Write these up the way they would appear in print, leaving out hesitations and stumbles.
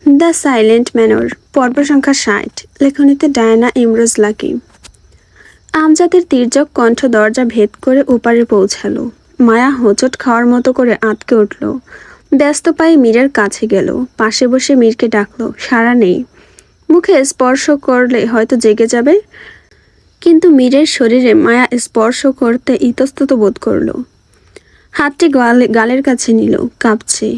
The silent manor, পর্ব সংখ্যা ৬০, লেখনীতে Diana Imroz lucky. আমজাদের তির্যক কণ্ঠ দরজা ভেদ করে ওপারে পৌঁছালো। মায়া হোঁচট খাওয়ার মতো করে আঁতকে উঠল। ব্যস্ত পায়ে মীরের কাছে গেল, পাশে বসে মীরকে ডাকলো, সাড়া নেই। মুখে স্পর্শ করলে হয়তো জেগে যাবে, কিন্তু মীরের শরীরে মায়া স্পর্শ করতে ইতস্তত বোধ করলো। হাতটি গালের কাছে নিল, কাঁপছে।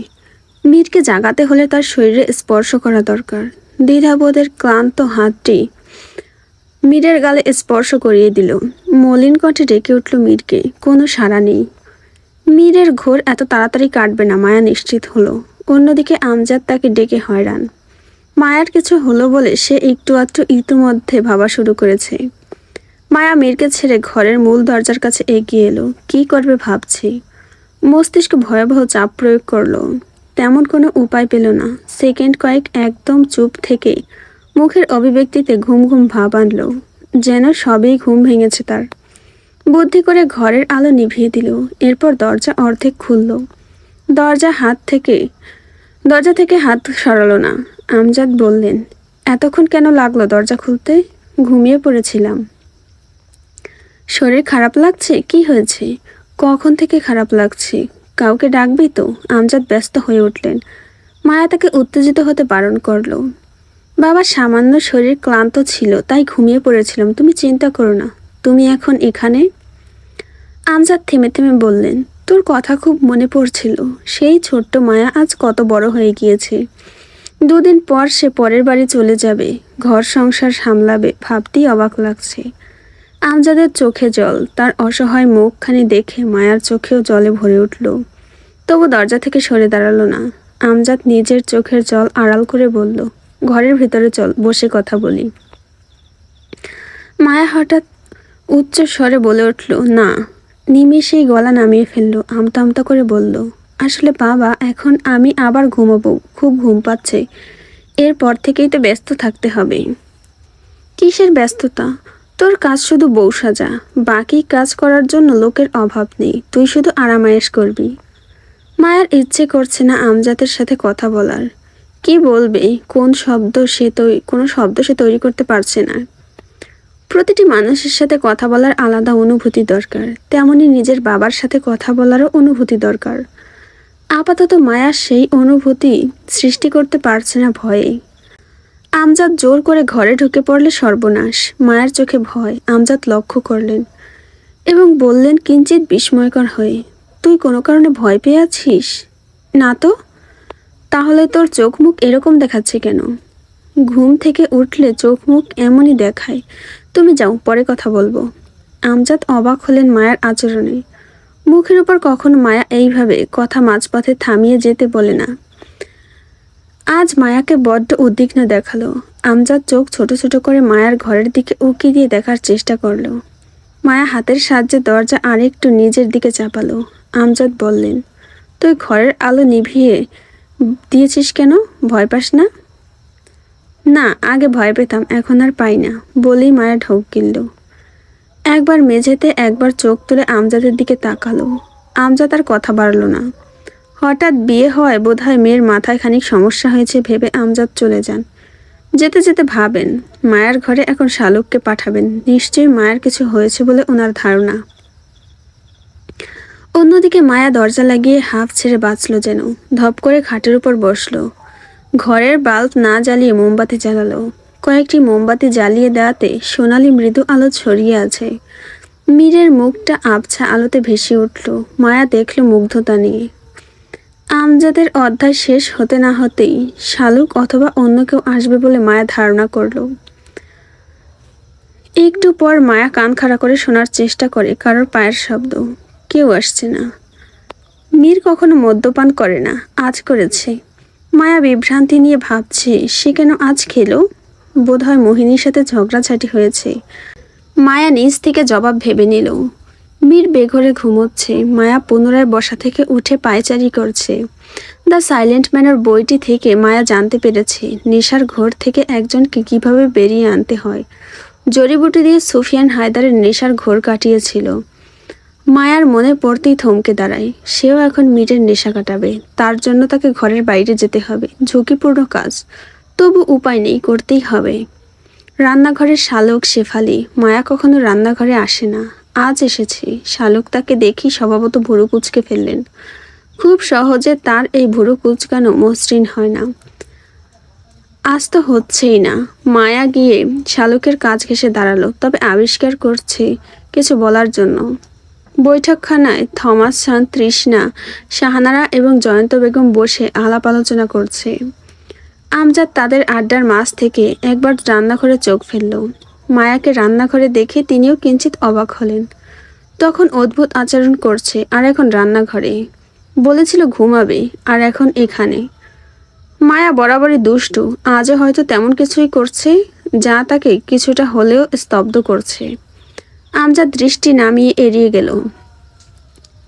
মীরকে জাগাতে হলে তার শরীরে স্পর্শ করা দরকার। দ্বিধাবোধের ক্লান্ত হাতটি মীরের গালে স্পর্শ করিয়ে দিল। মলিন কণ্ঠে ডেকে উঠল মীরকে, কোনো সাড়া নেই। মীরের ঘোর এত তাড়াতাড়ি কাটবে না, মায়া নিশ্চিত হলো। অন্যদিকে আমজাদ তাকে ডেকে হয়রান। মায়ার কিছু হলো বলে সে একটু আধটু ইতিমধ্যে ভাবা শুরু করেছে। মায়া মীরকে ছেড়ে ঘরের মূল দরজার কাছে এগিয়ে এলো। কি করবে ভাবছে। মস্তিষ্ক ভয়াবহ চাপ প্রয়োগ করলো। তেমন কোনো উপায় পেল না। সেকেন্ড কয়েক একদম চুপ থেকে মুখের অভিব্যক্তিতে ঘুম ঘুম ভাব আনলো, যেন সবেই ঘুম ভেঙেছে তার। বুদ্ধি করে ঘরের আলো নিভিয়ে দিল। এরপর দরজা অর্ধেক খুলল। দরজা থেকে হাত সরালো না। আমজাদ বললেন, এতক্ষণ কেন লাগলো দরজা খুলতে? ঘুমিয়ে পড়েছিলাম। শরীর খারাপ লাগছে? কি হয়েছে? কখন থেকে খারাপ লাগছে? কাউকে ডাকবি তো? আমজাদ ব্যস্ত হয়ে উঠলেন। মায়া তাকে উত্তেজিত হতে বারণ করল। বাবা, সামান্য শরীর ক্লান্ত ছিল, তাই ঘুমিয়ে পড়েছিলাম। তুমি চিন্তা করো না। তুমি এখন এখানে? আমজাদ থেমে থেমে বললেন, তোর কথা খুব মনে পড়ছিল। সেই ছোট্ট মায়া আজ কত বড় হয়ে গিয়েছে। 2 দিন পর সে পরের বাড়ি চলে যাবে, ঘর সংসার সামলাবে। ভাবতেই অবাক লাগছে। আমজাদের চোখে জল। তার অসহায় মুখখানি দেখে মায়ার চোখেও জলে ভরে উঠল। তবু দরজা থেকে সরে দাঁড়ালো না। আমজাদ নিজের চোখের জল আড়াল করে বলল, ঘরের ভিতরে চল, বসে কথা বলি। মায়া হঠাৎ উচ্চ স্বরে বলে উঠল, না। নিমেষেই গলা নামিয়ে ফেলল। আমতা আমতা করে বলল, আসলে বাবা, এখন আমি আবার ঘুমাবো। খুব ঘুম পাচ্ছে। এরপর থেকেই তো ব্যস্ত থাকতে হবে। কিসের ব্যস্ততা? তোর কাজ শুধু বউ সাজা। বাকি কাজ করার জন্য লোকের অভাব নেই। তুই শুধু আরামায়েশ করবি। মায়ার ইচ্ছে করছে না আমজাদের সাথে কথা বলার। কি বলবে? কোনো শব্দ সে তৈরি করতে পারছে না। প্রতিটি মানুষের সাথে কথা বলার আলাদা অনুভূতি দরকার। তেমনি নিজের বাবার সাথে কথা বলারও অনুভূতি দরকার। আপাতত মায়া সেই অনুভূতি সৃষ্টি করতে পারছে না ভয়ে। আমজাদ জোর করে ঘরে ঢুকে পড়লে সর্বনাশ। মায়ের চোখে ভয় আমজাদ লক্ষ্য করলেন এবং বললেন কিঞ্চিৎ বিস্ময়কর হয়ে, তুই কোনো কারণে ভয় পেয়ে আছিস? না তো। তাহলে তোর চোখ মুখ এরকম দেখাচ্ছে কেন? ঘুম থেকে উঠলে চোখ মুখ এমনই দেখায়। তুমি যাও, পরে কথা বলবো। আমজাদ অবাক হলেন মায়ার আচরণে। মুখের উপর কখনো মায়া এইভাবে কথা মাঝপথে থামিয়ে যেতে বলে না। আজ মায়াকে বড্ড উদ্বিগ্ন দেখালো। আমজাদ চোখ ছোট ছোট করে মায়ার ঘরের দিকে উকি দিয়ে দেখার চেষ্টা করল। মায়া হাতের সাহায্যে দরজা আরেকটু নিজের দিকে চাপালো। আমজাদ বললেন, তুই ঘরের আলো নিভিয়ে দিয়েছিস কেন? ভয় পাস না? না, আগে ভয় পেতাম, এখন আর পাই না, বলেই মায়া ঢোক গিলল। একবার মেঝেতে, একবার চোখ তুলে আমজাদের দিকে তাকালো। আমজাদ আর কথা বাড়ল না। হঠাৎ বিয়ে হওয়ায় বোধহয় মেয়ের মাথায় খানিক সমস্যা হয়েছে ভেবে আমজাদ চলে যান। যেতে যেতে ভাবেন, মায়ার ঘরে এখন শালুককে পাঠাবেন। নিশ্চয়ই মায়ের কিছু হয়েছে বলে ওনার ধারণা। অন্যদিকে মায়া দরজা লাগিয়ে হাঁফ ছেড়ে বাঁচল যেন। ধপ করে খাটের উপর বসল। ঘরের বাল্ব না জ্বালিয়ে মোমবাতি জ্বালালো। কয়েকটি মোমবাতি জ্বালিয়ে দেওয়াতে সোনালি মৃদু আলো ছড়িয়ে আছে। মীরের মুখটা আবছা আলোতে ভেসে উঠল। মায়া দেখল মুগ্ধতা নিয়ে। আমজাদের অধ্যায় শেষ হতে না হতেই শালুক অথবা অন্য কেউ আসবে বলে মায়া ধারণা করল। একটু পর মায়া কান খাড়া করে শোনার চেষ্টা করে কারোর পায়ের শব্দ। কেউ আসছে না। মীর কখনো মদ্যপান করে না, আজ করেছে। মায়া বিভ্রান্তি নিয়ে ভাবছে, সে কেন আজ খেলো? বোধহয় মোহিনীর সাথে ঝগড়াঝাটি হয়েছে। মায়া নিজ থেকে জবাব ভেবে নিল। মীর বেঘরে ঘুমোচ্ছে। মায়া পুনরায় বসা থেকে উঠে পায়চারি করছে। দ্য সাইলেন্ট ম্যানর বইটি থেকে মায়া জানতে পেরেছে নেশার ঘোর থেকে একজনকে কিভাবে বেরিয়ে আনতে হয়। জড়িবুটি দিয়ে সুফিয়ান হায়দারের নেশার ঘোর কাটিয়েছিল। মায়ার মনে পড়তেই থমকে দাঁড়ায়। সেও এখন মীরের নেশা কাটাবে, তার জন্য তাকে ঘরের বাইরে যেতে হবে, ঝুঁকিপূর্ণ কাজ, তবু উপায় নেই, করতেই হবে। রান্নাঘরের শালক শেফালি। মায়া কখনো রান্নাঘরে আসে না, আজ এসেছে। শালক তাকে দেখি স্বভাবত ভুরু কুঁচকে ফেললেন। খুব সহজে তার এই ভুরু কুঁচকানো মসৃণ হয় না, আজ তো হচ্ছেই না। মায়া গিয়ে শালকের কাজ ঘেঁষে দাঁড়ালো, তবে আবিষ্কার করছে কিছু বলার জন্য। বৈঠকখানায় থমাস শান, তৃষ্ণা, শাহানারা এবং জয়ন্ত বেগম বসে আলাপ আলোচনা করছে। আমজাদ তাদের আড্ডার মাঝ থেকে একবার রান্নাঘরে চোখ ফেলল। মায়াকে রান্নাঘরে দেখে তিনিও কিঞ্চিত অবাক হলেন। তখন অদ্ভুত আচরণ করছে, আর এখন রান্নাঘরে। বলেছিল ঘুমাবে, আর এখন এখানে। মায়া বরাবরই দুষ্টু, আজও হয়তো তেমন কিছুই করছে যা তাকে কিছুটা হলেও স্তব্ধ করছে। আমজাদ দৃষ্টি নামিয়ে এড়িয়ে গেল।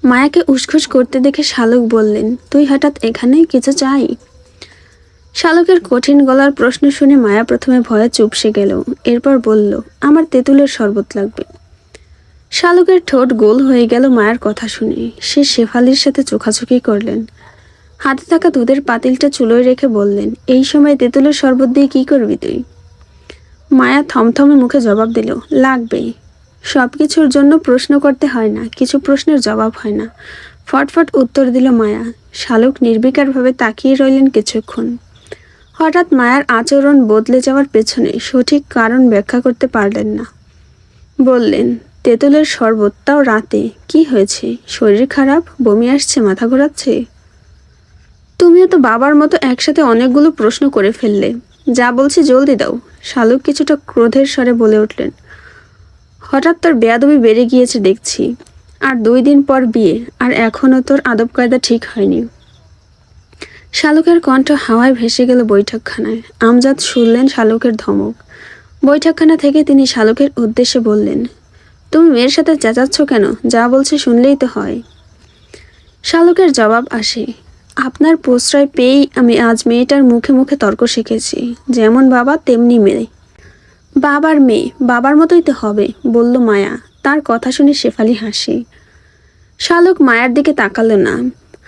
মায়াকে উসখুস করতে দেখে শালক বললেন, তুই হঠাৎ এখানে, কিছু চাই? শালকের কঠিন গলার প্রশ্ন শুনে মায়া প্রথমে ভয়ে চুপসে গেল, এরপর বলল, আমার তেঁতুলের শরবত লাগবে। শালকের ঠোঁট গোল হয়ে গেল মায়ার কথা শুনে। সে শেফালির সাথে চোখাচোখি করলেন। হাতে থাকা দুধের পাতিলটা চুলোয় রেখে বললেন, এই সময় তেঁতুলের শরবত দিয়ে কি করবি তুই? মায়া থমথমে মুখে জবাব দিল, লাগবে। সব কিছুর জন্য প্রশ্ন করতে হয় না, কিছু প্রশ্নের জবাব হয় না, ফটফট উত্তর দিল মায়া। শালক নির্বিকারভাবে তাকিয়ে রইলেন কিছুক্ষণ। হঠাৎ মায়ার আচরণ বদলে যাওয়ার পেছনে সঠিক কারণ ব্যাখ্যা করতে পারলেন না। বললেন, তেঁতুলের শরবত, তাও রাতে? কি হয়েছে? শরীর খারাপ, বমি আসছে, মাথা ঘোরাচ্ছে? তুমিও তো বাবার মতো একসাথে অনেকগুলো প্রশ্ন করে ফেললে। যা বলছি জলদি দাও। শালক কিছুটা ক্রোধের স্বরে বলে উঠলেন। হঠাৎ তোর বেয়াদবি বেড়ে গিয়েছে দেখছি। আর 2 দিন পর বিয়ে, আর এখনও তোর আদব কায়দা ঠিক হয়নি। শালকের কণ্ঠ হাওয়ায় ভেসে গেল বৈঠকখানায়। আমজাদ শুনলেন শালকের ধমক। বৈঠকখানা থেকে তিনি শালকের উদ্দেশ্যে বললেন, তুমি মেয়ের সাথে চেঁচাচ্ছ কেন? যা বলছে শুনলেই তো হয়। শালকের জবাব আসে, আপনার প্রশ্রয় পেয়েই আমি আজ মেয়েটার মুখে মুখে তর্ক শিখেছি। যেমন বাবা তেমনি মেয়ে। বাবার মেয়ে, বাবার মতোই তো হবে, বলল মায়া। তার কথা শুনে শেফালি হাসি। শালক মায়ার দিকে তাকালো না।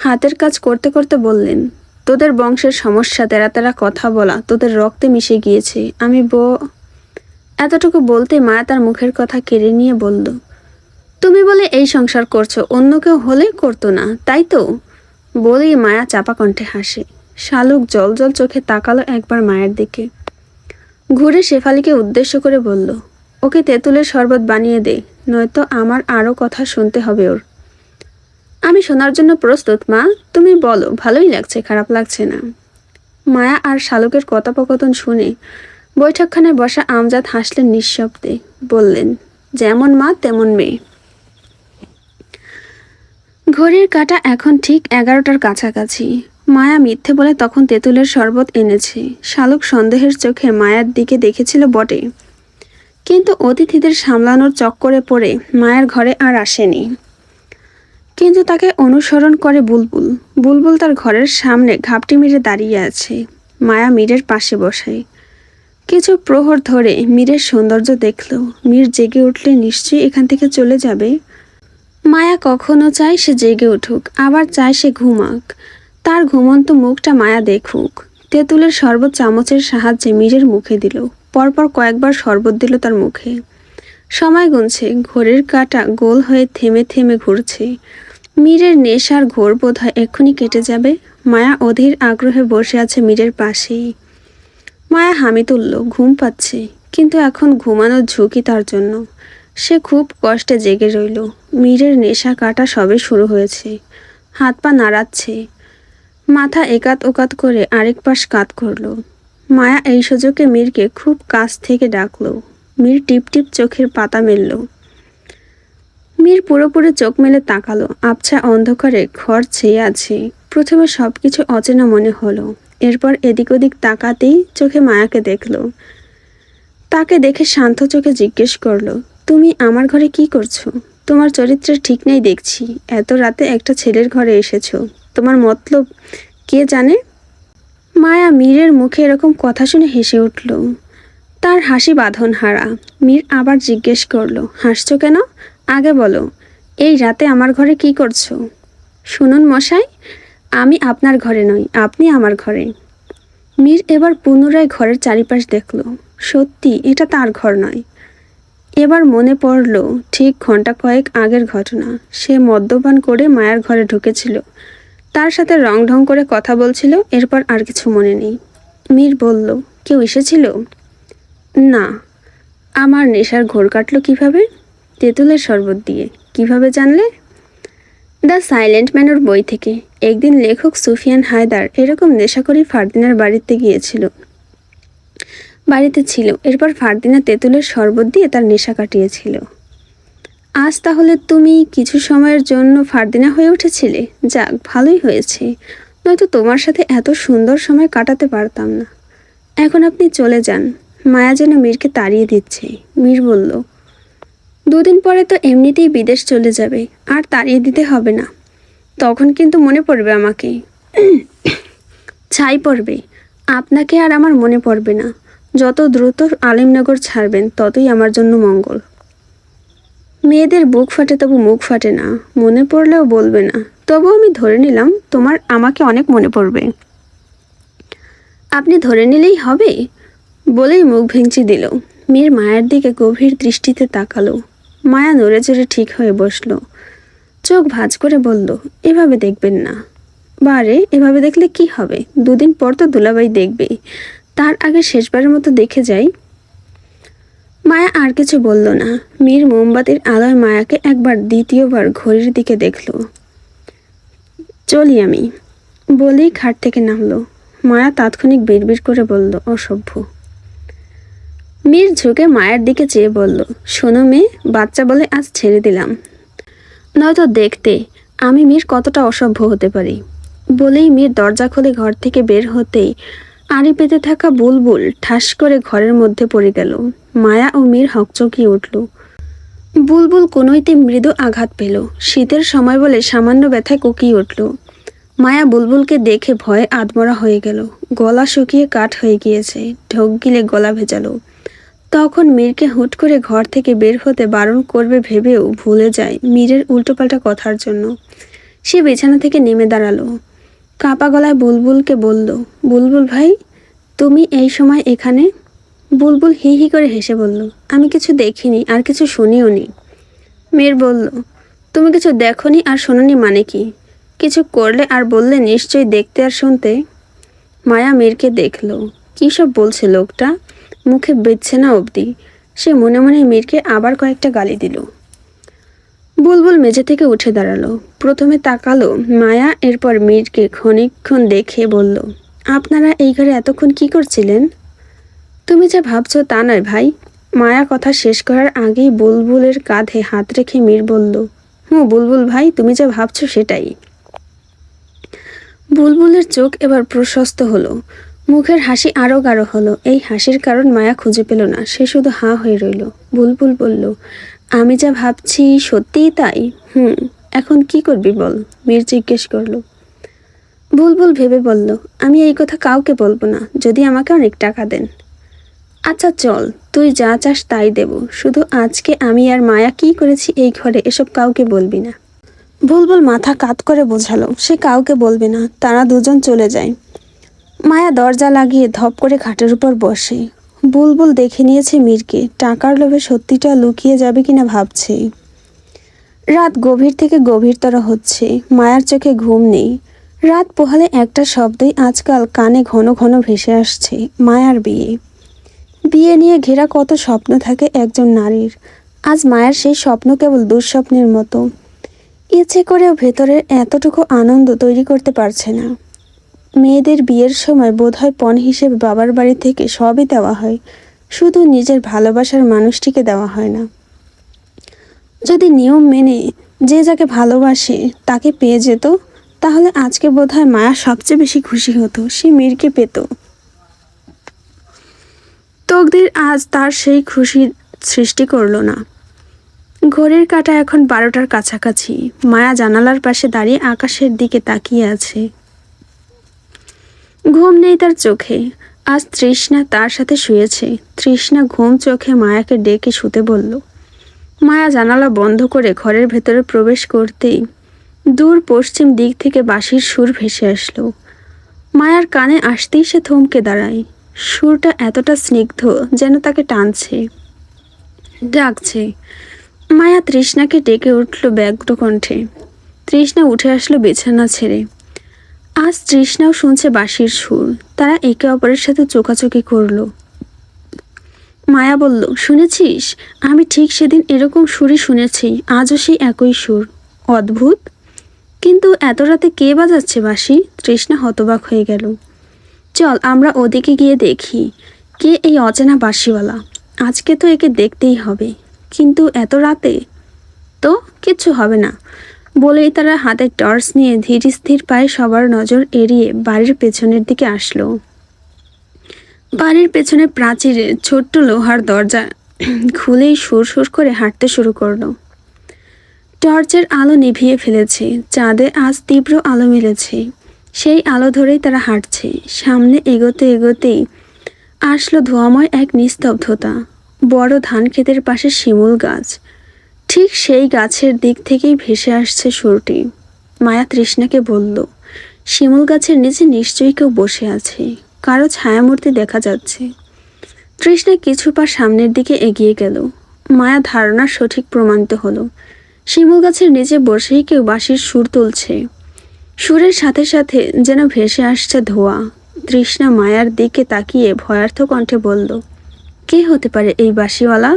হাতের কাজ করতে করতে বললেন, তোদের বংশের সমস্যা, তেরা তেরা কথা বলা তোদের রক্তে মিশে গিয়েছে। আমি এতটুকু বলতে মায়া তার মুখের কথা কেড়ে নিয়ে বলল, তুমি বলে এই সংসার করছো, অন্য কেউ হলে করতো না, তাই তো? বলেই মায়া চাপা কণ্ঠে হাসে। শালক জল জল চোখে তাকালো একবার মায়ের দিকে, ঘুরে শেফালিকে উদ্দেশ্য করে বলল, ওকে তেঁতুলের শরবত বানিয়ে দে, নয়তো আমার আরও কথা শুনতে হবে ওর। আমি শোনার জন্য প্রস্তুত মা, তুমি বলো, ভালোই লাগছে, খারাপ লাগছে না। মায়া আর শালকের কথোপকথন শুনে বৈঠকখানায় বসা আমজাদ হাসলেন নিঃশব্দে। বললেন, যেমন মা তেমন মেয়ে। ঘড়ির কাঁটা এখন ঠিক 11টার কাছাকাছি। মায়া মিথ্যে বলে তখন তেঁতুলের শরবত এনেছে। শালক সন্দেহের চোখে মায়ার দিকে দেখেছিল বটে, কিন্তু অতিথিদের সামলানোর চক্করে পড়ে মায়ের ঘরে আর আসেনি। কিন্তু তাকে অনুসরণ করে বুলবুল। বুলবুল তার ঘরের সামনে ঘাপটি মেরে দাঁড়িয়ে আছে। মায়া মীরের পাশে বসায়। কিছু প্রহর ধরে মীরের সৌন্দর্য দেখল। মীর জেগে উঠলে নিশ্চয়ই এখান থেকে চলে যাবে। মায়া কখনো চায় সে জেগে উঠুক, আবার চায় সে ঘুমাক, তার ঘুমন্ত মুখটা মায়া দেখুক। তেঁতুলের শরবত চামচের সাহায্যে মীরের মুখে দিল। পরপর কয়েকবার শরবত দিল তার মুখে। সময় গুনছে, ঘড়ির কাঁটা গোল হয়ে থেমে থেমে ঘুরছে। মীরের নেশার ঘোর বোধ হয় এক্ষুনি কেটে যাবে। মায়া অধীর আগ্রহে বসে আছে মীরের পাশেই। মায়া হামি তুলল, ঘুম পাচ্ছে, কিন্তু এখন ঘুমানোর ঝুঁকি তার জন্য। সে খুব কষ্টে জেগে রইল। মীরের নেশা কাটা সবে শুরু হয়েছে। হাত পা নাড়াচ্ছে, মাথা একাত ওকাত করে আরেক পাশ কাত করল। মায়া এই সুযোগে মীরকে খুব কাছ থেকে ডাকলো। মীর টিপ টিপ চোখের পাতা মেলল। মীর পুরোপুরি চোখ মেলে তাকালো। আবছা অন্ধকারে ঘর ছেয়ে আছে। প্রথমে সবকিছু অচেনা মনে হলো, এরপর এদিক ওদিক তাকাতেই চোখে মায়াকে দেখলো। তাকে দেখে শান্ত চোখে জিজ্ঞেস করলো, তুমি আমার ঘরে কি করছো? তোমার চরিত্রের ঠিক নেই দেখছি। এত রাতে একটা ছেলের ঘরে এসেছো, তোমার মতলব কে জানে? মায়া মীরের মুখে এরকম কথা শুনে হেসে উঠল। তার হাসি বাঁধন হারা। মীর আবার জিজ্ঞেস করলো, হাসছো কেন? আগে বলো, এই রাতে আমার ঘরে কি করছো? শুনুন মশাই, আমি আপনার ঘরে নই, আপনি আমার ঘরে। মীর এবার পুনরায় ঘরের চারিপাশ দেখল। সত্যি এটা তার ঘর নয়। এবার মনে পড়ল ঠিক ঘন্টা কয়েক আগের ঘটনা। সে মদ্যপান করে মায়ার ঘরে ঢুকেছিল, তার সাথে রং ঢং করে কথা বলছিল, এরপর আর কিছু মনে নেই। মীর বলল, কেউ এসেছিল? না। আমার নেশার ঘোর কাটলো কিভাবে? তেঁতুলের শরবত দিয়ে। কিভাবে জানলে? দ্য সাইলেন্ট ম্যানের বই থেকে। একদিন লেখক সুফিয়ান হায়দার এরকম নেশাকরি ফারদিনার বাড়িতে ছিল। এরপর ফারদিনা তেঁতুলের শরবত দিয়ে তার নেশা কাটিয়েছিল। আজ তাহলে তুমি কিছু সময়ের জন্য ফারদিনা হয়ে উঠেছিলে? যাক, ভালোই হয়েছে, নয়তো তোমার সাথে এত সুন্দর সময় কাটাতে পারতাম না। এখন আপনি চলে যান। মায়া যেন মীরকে তাড়িয়ে দিচ্ছে। মীর বলল, দুদিন পরে তো এমনিতেই বিদেশ চলে যাবে, আর তাড়িয়ে দিতে হবে না। তখন কিন্তু মনে পড়বে আমাকে। ছাই পড়বে। আপনাকে আর আমার মনে পড়বে না। যত দ্রুত আলিমনগর ছাড়বেন ততই আমার জন্য মঙ্গল। মেয়েদের বুক ফাটে তবু মুখ ফাটে না, মনে পড়লেও বলবে না। তবু আমি ধরে নিলাম তোমার আমাকে অনেক মনে পড়বে। আপনি ধরে নিলেই হবে বলেই মুখ ভেঙচি দিল। মীর মায়ের দিকে গভীর দৃষ্টিতে তাকালো। মায়া নড়ে চড়ে ঠিক হয়ে বসল, চোখ ভাঁজ করে বলল, এভাবে দেখবেন না। বারে, এভাবে দেখলে কি হবে? দুদিন পর তো দুলাভাই দেখবে, তার আগে শেষবারের মতো দেখে যাই। মায়া আর কিছু বলল না। মীর মোমবাতির আলোয় মায়াকে একবার দ্বিতীয়বার ঘড়ির দিকে দেখল। চলি আমি বলেই খাট থেকে নামলো। মায়া তাৎক্ষণিক বিড়বিড় করে বলল, অসভ্য। মীর ঝুঁকে মায়ের দিকে চেয়ে বলল, শোনো মেয়ে, বাচ্চা বলে আজ ছেড়ে দিলাম, নয়তো দেখতে আমি মীর কতটা অসভ্য হতে পারি। বলেই মীর দরজা খুলে ঘর থেকে বের হতেই আড়ি পেতে থাকা বুলবুল ঠাস করে ঘরের মধ্যে পড়ে গেল। মায়া ও মীর হকচকিয়ে উঠল। বুলবুল কোনোইতে মৃদু আঘাত পেল। শীতের সময় বলে সামান্য ব্যথায় কুকিয়ে উঠল। মায়া বুলবুলকে দেখে ভয়ে আধমরা হয়ে গেল। গলা শুকিয়ে কাঠ হয়ে গিয়েছে, ঢোক গিলে গলা ভেজালো। তখন মীরকে হুট করে ঘর থেকে বের হতে বারণ করবে ভেবেও ভুলে যায় মীরের উল্টোপাল্টা কথার জন্য। সে বিছানা থেকে নেমে দাঁড়ালো, কাঁপা গলায় বুলবুলকে বলল, বুলবুল ভাই, তুমি এই সময় এখানে? বুলবুল হি হি করে হেসে বলল, আমি কিছু দেখিনি আর কিছু শুনিও নি। মীর বলল, তুমি কিছু দেখনি আর শোনোনি মানে কি? কিছু করলে আর বললে নিশ্চয়ই দেখতে আর শুনতে। মায়া মীরকে দেখল। কী সব বলছে লোকটা, মুখে বিচ্ছে না অবধি। সে মনে মনে মীরকে আবার কয়েকটা গালি দিল। বুলবুল মেঝে থেকে উঠে দাঁড়ালো। প্রথমে তাকালো মায়া, এরপর মীরকে ক্ষণিকক্ষণ দেখে বলল, আপনারা এই ঘরে এতক্ষণ কি করছিলেন? তুমি যা ভাবছো তা নয় ভাই। মায়া কথা শেষ করার আগেই বুলবুলের কাঁধে হাত রেখে মীর বলল, বুলবুল ভাই, তুমি যা ভাবছো সেটাই। বুলবুলের চোখ এবার প্রশস্ত হলো, মুখের হাসি আরও গাঢ় হলো। এই হাসির কারণ মায়া খুঁজে পেল না। সে শুধু হাঁ হয়ে রইল। বুলবুল বলল, আমি যা ভাবছি সত্যিই তাই? এখন কি করবি বল? মীর জিজ্ঞেস করলো। বুলবুল ভেবে বলল, আমি এই কথা কাউকে বলবো না, যদি আমাকে অনেক টাকা দেন। আচ্ছা চল, তুই যা চাস তাই দেব, শুধু আজকে আমি আর মায়া কি করেছি এই ঘরে এসব কাউকে বলবি না। বুলবুল মাথা কাত করে বোঝালো সে কাউকে বলবে না। তারা দুজন চলে যায়। মায়া দরজা লাগিয়ে ধপ করে খাটের উপর বসে। বুলবুল দেখে নিয়েছে মীরকে, টাকার লোভে সত্যিটা লুকিয়ে যাবে কিনা ভাবছে। রাত গভীর থেকে গভীরতর হচ্ছে। মায়ার চোখে ঘুম নেই। রাত পোহালে একটা শব্দই আজকাল কানে ঘন ঘন ভেসে আসছে, মায়ার বিয়ে। বিয়ে নিয়ে ঘেরা কত স্বপ্ন থাকে একজন নারীর। আজ মায়ের সেই স্বপ্ন কেবল দুঃস্বপ্নের মতো। ইচ্ছে করেও ভেতরের এতটুকু আনন্দ তৈরি করতে পারছে না। মেয়েদের বিয়ের সময় বোধহয় পণ হিসেবে বাবার বাড়ি থেকে সবই দেওয়া হয়, শুধু নিজের ভালোবাসার মানুষটিকে দেওয়া হয় না। যদি নিয়ম মেনে যে যাকে ভালোবাসে তাকে পেয়ে যেত, তাহলে আজকে বোধহয় মায়া সবচেয়ে বেশি খুশি হতো। সে মীরকে পেত। তকদির আজ তার সেই খুশি সৃষ্টি করলো না। ঘড়ির কাঁটা এখন 12টার কাছাকাছি। মায়া জানালার পাশে দাঁড়িয়ে আকাশের দিকে তাকিয়ে আছে। ঘুম নেই তার চোখে। আজ তৃষ্ণা তার সাথে শুয়েছে। তৃষ্ণা ঘুম চোখে মায়াকে ডেকে শুতে বলল। মায়া জানালা বন্ধ করে ঘরের ভেতরে প্রবেশ করতেই দূর পশ্চিম দিক থেকে বাঁশির সুর ভেসে আসলো। মায়ার কানে আসতেই সে থমকে দাঁড়ায়। সুরটা এতটা স্নিগ্ধ যেন তাকে টানছে, ডাকছে। মায়া তৃষ্ণাকে ডেকে উঠল ব্যগ্র কণ্ঠে। তৃষ্ণা উঠে আসলো বিছানা ছেড়ে। আজ তৃষ্ণাও শুনছে বাঁশির সুর। তারা একে অপরের সাথে চোখাচোখি করলো। মায়া বলল, শুনেছিস? আমি ঠিক সেদিন এরকম সুরই শুনেছি, আজও সেই একই সুর। অদ্ভুত। কিন্তু এত রাতে কে বাজাচ্ছে বাঁশি? তৃষ্ণা হতবাক হয়ে গেল। চল আমরা ওদিকে গিয়ে দেখি, কে এই অচেনা বাঁশিওয়ালা। আজকে তো একে দেখতেই হবে। কিন্তু এত রাতে? তো কিচ্ছু হবে না বলেই তারা হাতে টর্চ নিয়ে ধীর স্থির পায়ে সবার নজর এড়িয়ে বাড়ির পেছনের দিকে আসলো। বাড়ির পেছনে প্রাচীরের ছোট্ট লোহার দরজা খুলেই সুর করে হাঁটতে শুরু করলো। টর্চের আলো নিভিয়ে ফেলেছে, চাঁদে আজ তীব্র আলো মিলেছে। সেই আলো ধরেই তারা হাঁটছে। সামনে এগোতে এগোতেই আসলো ধোঁয়াময় এক নিস্তব্ধতা। বড় ধান ক্ষেতের পাশে শিমুল গাছ, ঠিক সেই গাছের দিক থেকেই ভেসে আসছে সুরটি। মায়া তৃষ্ণাকে বলল, শিমুল গাছের নিচে নিশ্চয়ই কেউ বসে আছে, কারো ছায়ামূর্তি দেখা যাচ্ছে। তৃষ্ণা কিছু পা সামনের দিকে এগিয়ে গেল। মায়া ধারণা সঠিক প্রমাণিত হলো। শিমুল গাছের নিচে বসেই কেউ বাঁশির সুর তুলছে। সুরের সাথে সাথে যেন ভেসে আসছে ধোঁয়া। তৃষ্ণা মায়ার দিকে তাকিয়ে ভয়ার্থ কণ্ঠে বলল, কে হতে পারে এই বাঁশিওয়ালা?